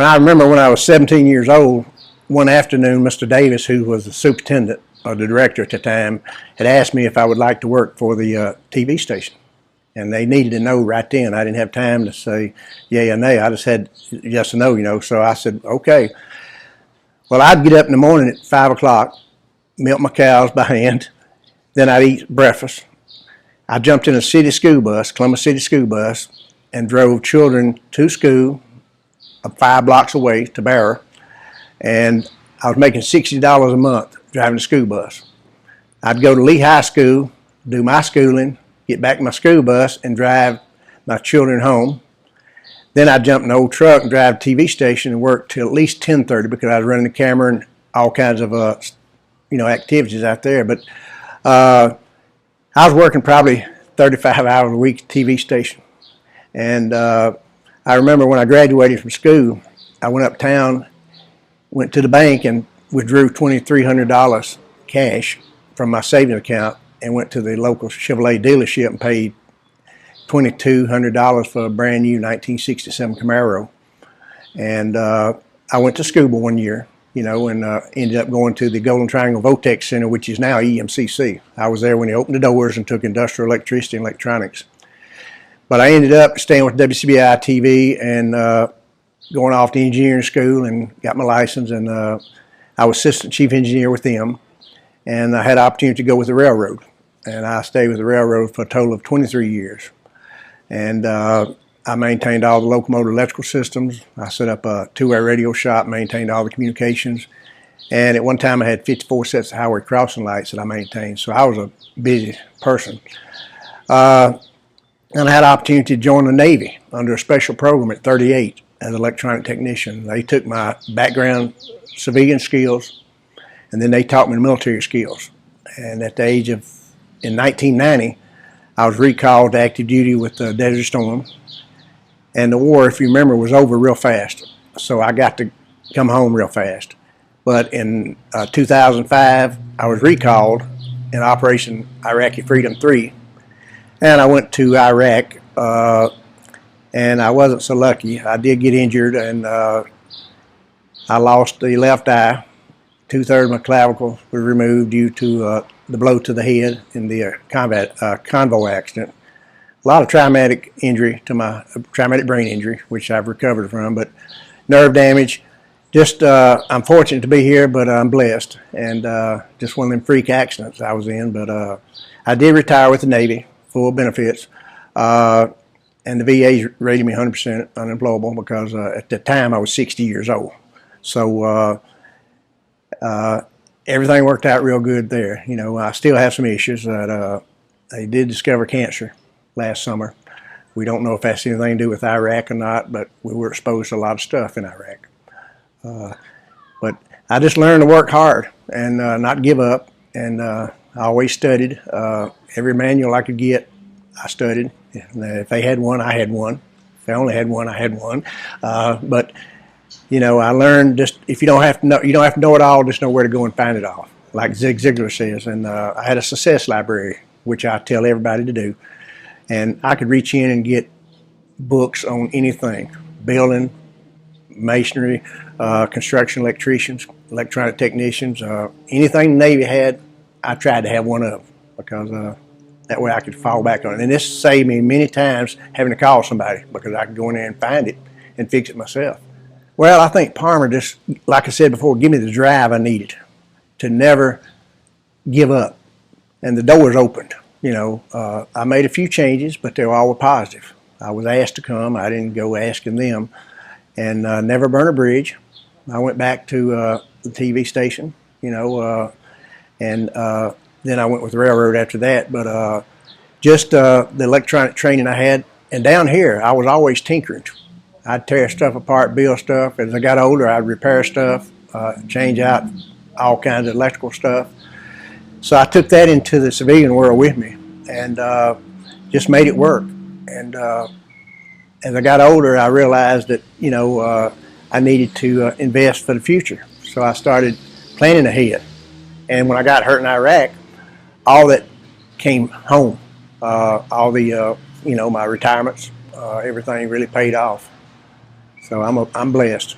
When I remember when I was 17 years old, one afternoon, Mr. Davis, who was the superintendent or the director at the time, had asked me if I would like to work for the TV station. And they needed to know right then. I didn't have time to say yay or nay. I just had yes or no, you know. So I said, okay. Well, I'd get up in the morning at 5 o'clock, milk my cows by hand. Then I'd eat breakfast. I jumped in a city school bus, Columbus City school bus, and drove children to school 5 blocks away to Barra. And I was making $60 a month driving the school bus. I'd go to Lee High School, do my schooling, get back in my school bus, and drive my children home. Then I'd jump in an old truck and drive to a TV station and work till at least 10:30 because I was running the camera and all kinds of activities out there. But I was working probably 35 hours a week at the TV station. And I remember when I graduated from school, I went uptown, went to the bank and withdrew $2,300 cash from my savings account and went to the local Chevrolet dealership and paid $2,200 for a brand new 1967 Camaro. And I went to scuba one year, and ended up going to the Golden Triangle Votech Center, which is now EMCC. I was there when they opened the doors and took industrial electricity and electronics. But I ended up staying with WCBI TV and going off to engineering school and got my license, and I was assistant chief engineer with them. And I had the opportunity to go with the railroad. And I stayed with the railroad for a total of 23 years. And I maintained all the locomotive electrical systems. I set up a two-way radio shop, maintained all the communications. And at one time I had 54 sets of highway crossing lights that I maintained. So I was a busy person. And I had an opportunity to join the Navy under a special program at 38 as an electronic technician. They took my background civilian skills, and then they taught me the military skills. And at the age of, in 1990, I was recalled to active duty with the Desert Storm. And the war, if you remember, was over real fast. So I got to come home real fast. But in 2005, I was recalled in Operation Iraqi Freedom 3. And I went to Iraq, and I wasn't so lucky. I did get injured, and I lost the left eye. 2/3 of my clavicle was removed due to the blow to the head in the convoy accident. A lot of traumatic injury to my traumatic brain injury, which I've recovered from, but nerve damage. Just I'm fortunate to be here, but I'm blessed, and just one of them freak accidents I was in. But I did retire with the Navy, full benefits, and the VA rated me 100% unemployable because at the time I was 60 years old. So everything worked out real good there. I still have some issues that they did discover cancer last summer. We don't know if that's anything to do with Iraq or not, but we were exposed to a lot of stuff in Iraq. But I just learned to work hard and not give up, and I always studied. Every manual I could get, I studied. If they had one, I had one. If they only had one, I had one. But I learned just if you don't have to know it all, just know where to go and find it all, like Zig Ziglar says. And I had a success library, which I tell everybody to do. And I could reach in and get books on anything: building, masonry, construction electricians, electronic technicians, anything the Navy had. I tried to have one of, because that way I could fall back on it. And this saved me many times having to call somebody, because I could go in there and find it and fix it myself. Well, I think Palmer just, like I said before, give me the drive I needed to never give up. And the doors opened. I made a few changes, but they were all positive. I was asked to come. I didn't go asking them. And never burn a bridge. I went back to the TV station, and then I went with the railroad after that. But just the electronic training I had. And down here, I was always tinkering. I'd tear stuff apart, build stuff. As I got older, I'd repair stuff, change out all kinds of electrical stuff. So I took that into the civilian world with me, and just made it work. And as I got older, I realized that I needed to invest for the future. So I started planning ahead. And when I got hurt in Iraq, all that came home. All the my retirements, everything really paid off. So I'm blessed.